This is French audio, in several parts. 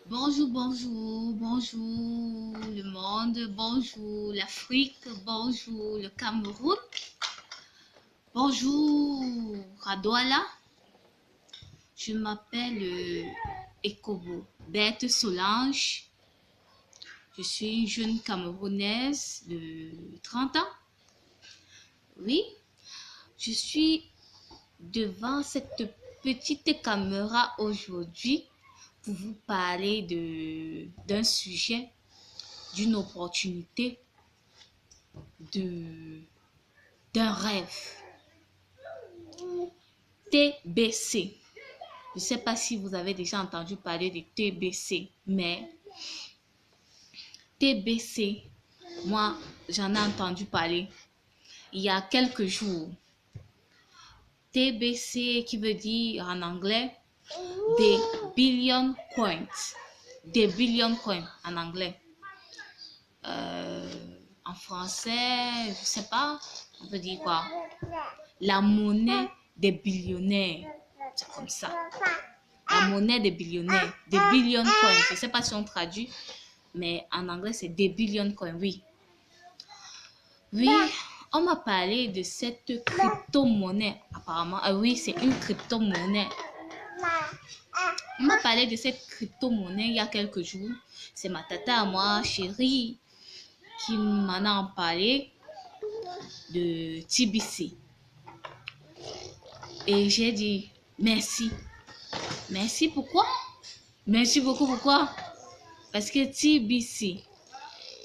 Bonjour, bonjour, bonjour le monde, bonjour l'Afrique, bonjour le Cameroun, bonjour à Douala. Je m'appelle Ekobo Bette Solange. Je suis une jeune Camerounaise de 30 ans. Oui, je suis devant cette petite caméra aujourd'hui pour vous parler d'un sujet, d'une opportunité, de d'un rêve. TBC. Je ne sais pas si vous avez déjà entendu parler de TBC, mais TBC, moi, j'en ai entendu parler il y a quelques jours. TBC qui veut dire en anglais des billion coins. Des billion coins en anglais. En français, je sais pas, on peut dire quoi? La monnaie des billionnaires. C'est comme ça. La monnaie des billionnaires. Des billion coins. Je ne sais pas si on traduit, mais en anglais, c'est des billion coins, oui. Oui, on m'a parlé de cette crypto-monnaie, apparemment. Ah oui, c'est une crypto-monnaie. On m'a parlé de cette crypto-monnaie il y a quelques jours. C'est ma tata à moi, chérie, qui m'en a parlé de TBC. Et j'ai dit merci. Merci pourquoi? Merci beaucoup pourquoi? Parce que TBC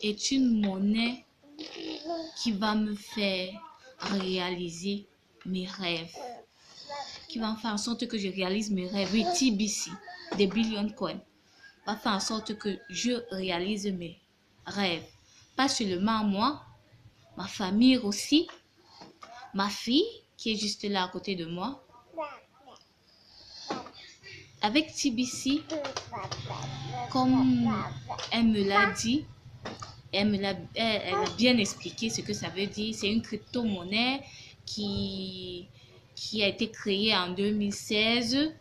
est une monnaie qui va me faire réaliser mes rêves. Qui va faire en sorte que je réalise mes rêves. Oui, TBC, des billion coins, va faire en sorte que je réalise mes rêves. Pas seulement moi, ma famille aussi, ma fille qui est juste là à côté de moi. Avec TBC, comme elle me l'a dit, elle a bien expliqué ce que ça veut dire. C'est une crypto-monnaie qui a été créée en 2016,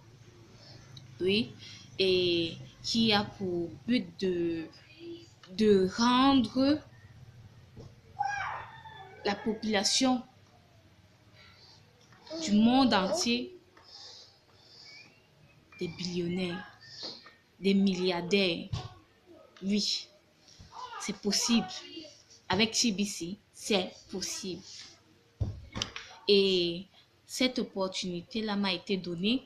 oui, et qui a pour but de rendre la population du monde entier des billionnaires, des milliardaires. Oui, c'est possible. Avec TBC, c'est possible. Et cette opportunité-là m'a été donnée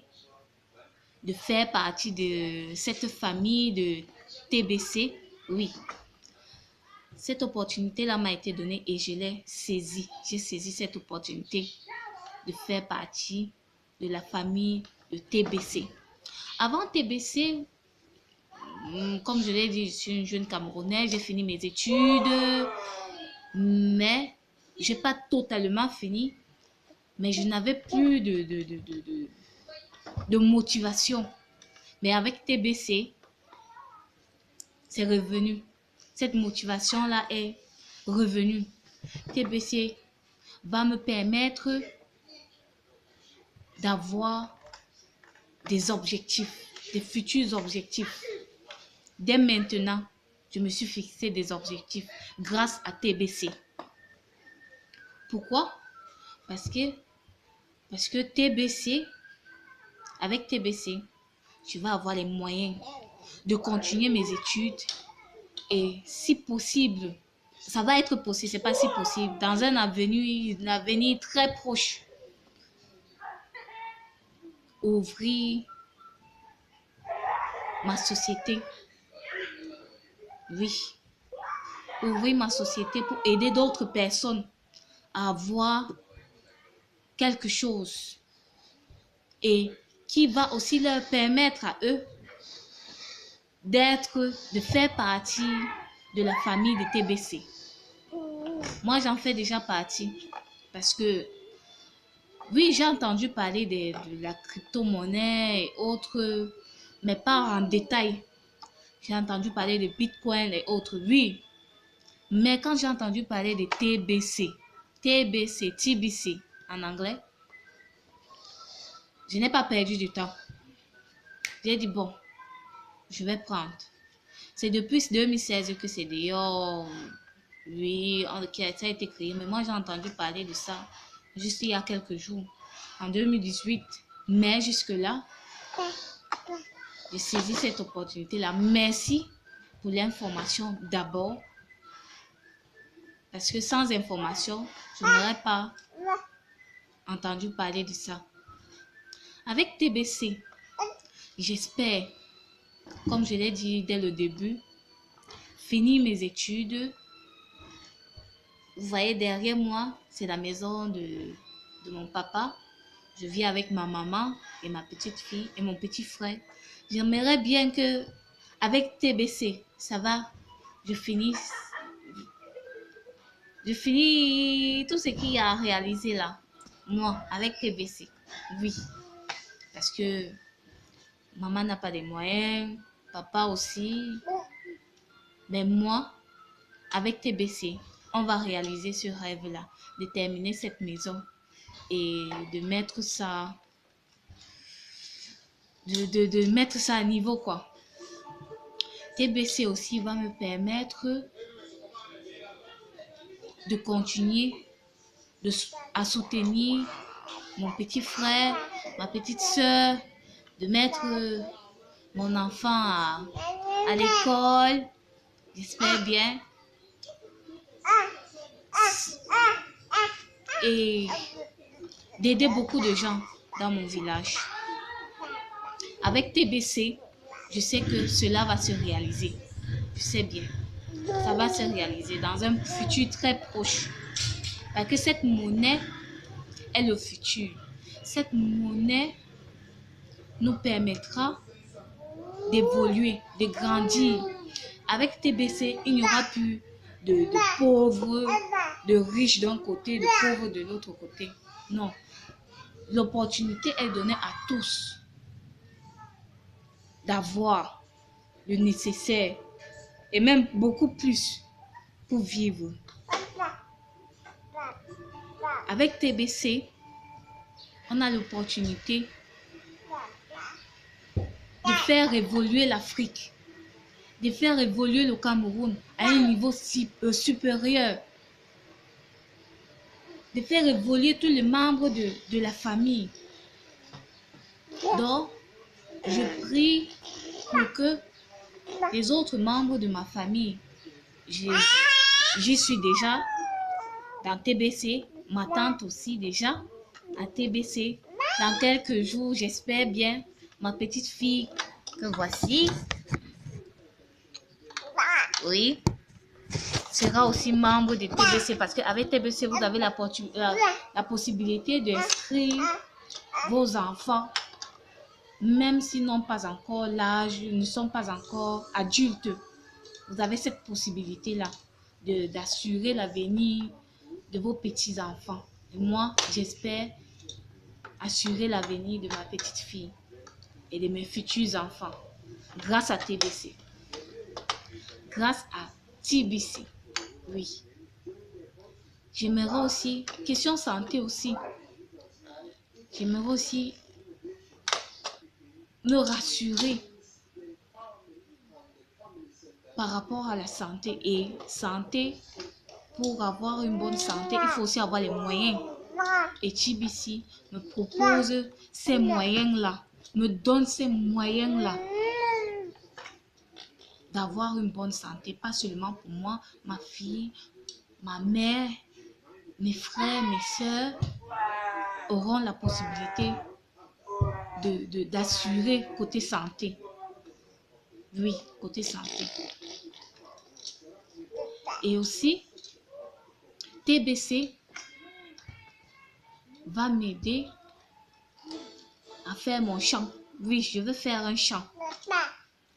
de faire partie de cette famille de TBC. Oui, cette opportunité-là m'a été donnée et je l'ai saisie. J'ai saisi cette opportunité de faire partie de la famille de TBC. Avant TBC, comme je l'ai dit, je suis une jeune Camerounaise, j'ai fini mes études, mais je n'ai pas totalement fini, mais je n'avais plus de motivation. Mais avec TBC, c'est revenu. Cette motivation-là est revenue. TBC va me permettre d'avoir des objectifs, des futurs objectifs. Dès maintenant, je me suis fixé des objectifs grâce à TBC. Pourquoi? Parce que TBC, avec TBC, je vais avoir les moyens de continuer mes études et si possible, ça va être possible, c'est pas si possible, dans un avenir très proche, ouvrir ma société. Oui, ouvrir ma société pour aider d'autres personnes à avoir quelque chose et qui va aussi leur permettre à eux de faire partie de la famille de TBC. Moi, j'en fais déjà partie parce que, oui, j'ai entendu parler de la crypto-monnaie et autres, mais pas en détail. J'ai entendu parler de Bitcoin et autres, oui. Mais quand j'ai entendu parler de TBC en anglais, je n'ai pas perdu du temps. J'ai dit, bon, je vais prendre. C'est depuis 2016 que c'est dehors. Oui, ça a été créé. Mais moi, j'ai entendu parler de ça juste il y a quelques jours, en 2018. Mais jusque-là, j'ai saisi cette opportunité-là. Merci pour l'information d'abord. Parce que sans information, je n'aurais pas entendu parler de ça. Avec TBC, j'espère, comme je l'ai dit dès le début, finir mes études. Vous voyez derrière moi, c'est la maison de mon papa. Je vis avec ma maman et ma petite fille et mon petit frère. J'aimerais bien que, avec TBC, ça va, je finis tout ce qu'il y a à réaliser là. Moi, avec TBC. Oui. Parce que maman n'a pas les moyens, papa aussi. Mais moi, avec TBC, on va réaliser ce rêve-là, de terminer cette maison et de mettre ça, de mettre ça à niveau, quoi. TBC aussi va me permettre de continuer à soutenir mon petit frère, ma petite soeur, de mettre mon enfant à l'école, j'espère bien. Et d'aider beaucoup de gens dans mon village. Avec TBC, je sais que cela va se réaliser. Je sais bien. Ça va se réaliser dans un futur très proche. Parce que cette monnaie est le futur. Cette monnaie nous permettra d'évoluer, de grandir. Avec TBC, il n'y aura plus de pauvres, de riches d'un côté, de pauvres de l'autre côté. Non. L'opportunité est donnée à tous d'avoir le nécessaire et même beaucoup plus pour vivre. Avec TBC, on a l'opportunité de faire évoluer l'Afrique, de faire évoluer le Cameroun à un niveau supérieur, de faire évoluer tous les membres de la famille. Donc, je prie pour que les autres membres de ma famille, j'y suis déjà dans TBC, ma tante aussi déjà à TBC. Dans quelques jours, j'espère bien, ma petite fille que voici, oui, sera aussi membre de TBC parce qu'avec TBC, vous avez la possibilité d'inscrire vos enfants, même s'ils n'ont pas encore l'âge, ne sont pas encore adultes. Vous avez cette possibilité-là d'assurer l'avenir de vos petits-enfants. Et moi, j'espère assurer l'avenir de ma petite fille et de mes futurs enfants grâce à TBC. Grâce à TBC, oui. J'aimerais aussi, question santé aussi, j'aimerais aussi me rassurer par rapport à la santé. Et santé, pour avoir une bonne santé, il faut aussi avoir les moyens. Et TBC me propose ces moyens-là, me donne ces moyens-là d'avoir une bonne santé, pas seulement pour moi, ma fille, ma mère, mes frères, mes soeurs auront la possibilité d'assurer côté santé. Oui, côté santé. Et aussi, TBC va m'aider à faire mon champ. Oui, je veux faire un champ.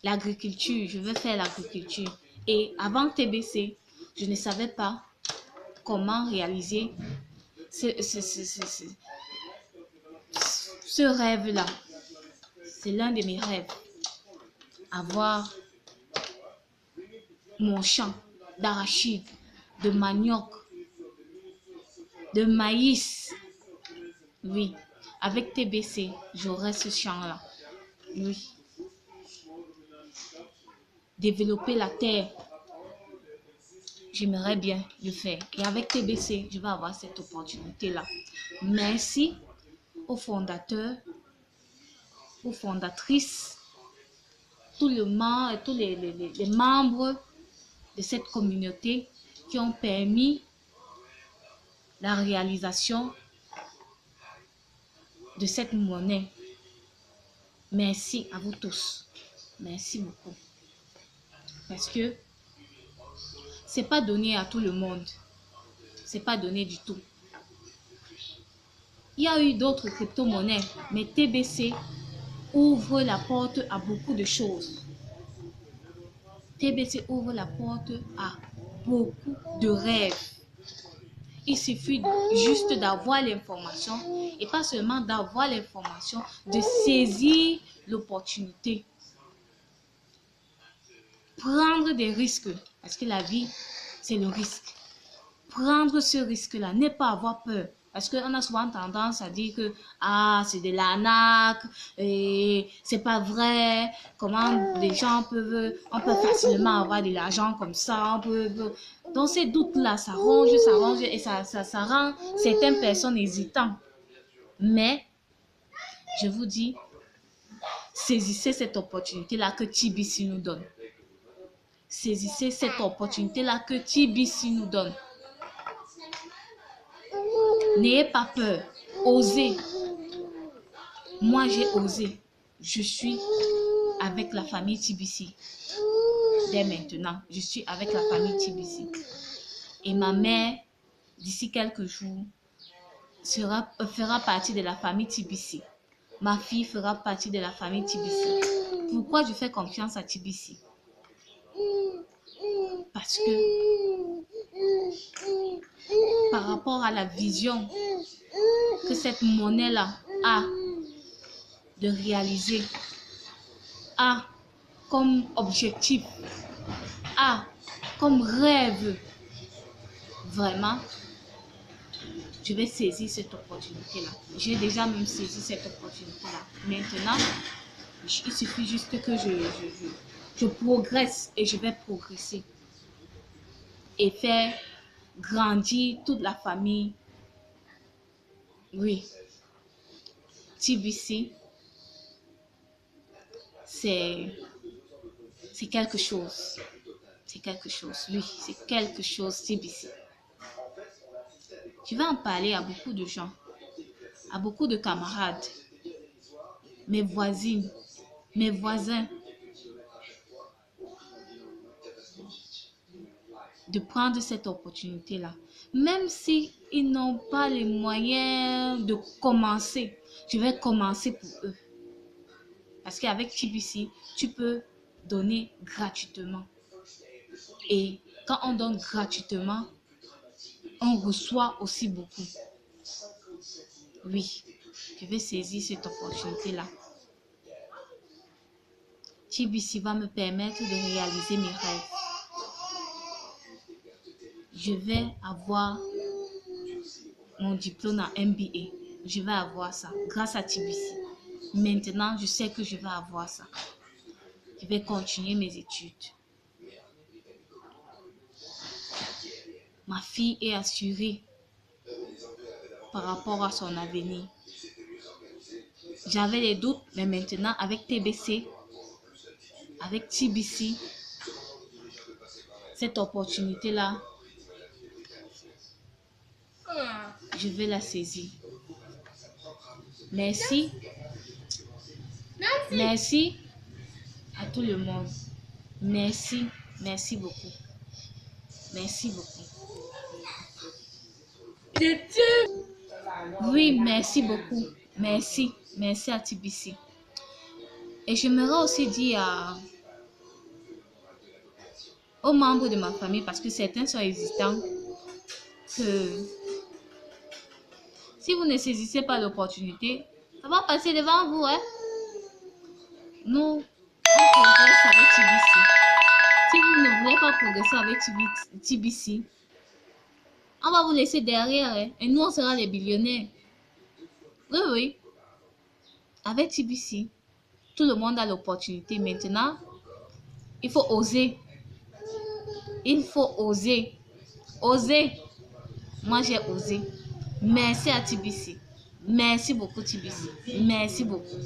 L'agriculture, je veux faire l'agriculture. Et avant TBC, je ne savais pas comment réaliser ce rêve-là. C'est l'un de mes rêves. Avoir mon champ d'arachide, de manioc, de maïs. Oui, avec TBC, j'aurai ce champ-là. Oui. développer la terre. J'aimerais bien le faire. Et avec TBC, je vais avoir cette opportunité-là. Merci aux fondateurs, aux fondatrices, tous les membres de cette communauté qui ont permis la réalisation de cette monnaie. Merci à vous tous. Merci beaucoup. Parce que c'est pas donné à tout le monde. C'est pas donné du tout. Il y a eu d'autres crypto-monnaies, mais TBC ouvre la porte à beaucoup de choses. TBC ouvre la porte à beaucoup de rêves. Il suffit juste d'avoir l'information et pas seulement d'avoir l'information, de saisir l'opportunité. Prendre des risques, parce que la vie, c'est le risque. Prendre ce risque-là, ne pas avoir peur. Parce qu'on a souvent tendance à dire que c'est de l'arnaque, et c'est pas vrai, comment les gens on peut facilement avoir de l'argent comme ça, dans ces doutes-là, ça ronge et ça rend certaines personnes hésitantes. Mais, je vous dis, saisissez cette opportunité-là que TBC nous donne. Saisissez cette opportunité-là que TBC nous donne. N'ayez pas peur. Osez. Moi, j'ai osé. Je suis avec la famille TBC. Dès maintenant, je suis avec la famille TBC. Et ma mère, d'ici quelques jours, fera partie de la famille TBC. Ma fille fera partie de la famille TBC. Pourquoi je fais confiance à TBC? Parce que par rapport à la vision que cette monnaie-là a de réaliser, a comme objectif, a comme rêve, vraiment, je vais saisir cette opportunité-là. J'ai déjà même saisi cette opportunité-là. Maintenant, il suffit juste que je progresse et je vais progresser et faire grandir toute la famille. Oui, TBC, c'est quelque chose. C'est quelque chose, oui, c'est quelque chose, TBC. Je vais en parler à beaucoup de gens, à beaucoup de camarades, mes voisines, mes voisins, de prendre cette opportunité-là. Même si ils n'ont pas les moyens de commencer, je vais commencer pour eux. Parce qu'avec TBC, tu peux donner gratuitement. Et quand on donne gratuitement, on reçoit aussi beaucoup. Oui, je vais saisir cette opportunité-là. TBC va me permettre de réaliser mes rêves. Je vais avoir mon diplôme en MBA. Je vais avoir ça grâce à TBC. Maintenant, je sais que je vais avoir ça. Je vais continuer mes études. Ma fille est assurée par rapport à son avenir. J'avais des doutes, mais maintenant, avec TBC, avec TBC, cette opportunité-là, je vais la saisir. Merci. Merci à tout le monde. Merci. Merci beaucoup. Merci beaucoup. Oui, merci beaucoup. Merci. Merci à TBC. Et j'aimerais aussi dire aux membres de ma famille, parce que certains sont hésitants, que si vous ne saisissez pas l'opportunité, ça va passer devant vous. Nous, on progresse avec TBC. Si vous ne voulez pas progresser avec TBC, on va vous laisser derrière. Et nous, on sera les billionnaires. Oui, oui. Avec TBC, tout le monde a l'opportunité. Maintenant, Il faut oser. Il faut oser. Oser. Moi, j'ai osé. Merci à Tibisi. Merci beaucoup, Tibisi. Merci beaucoup.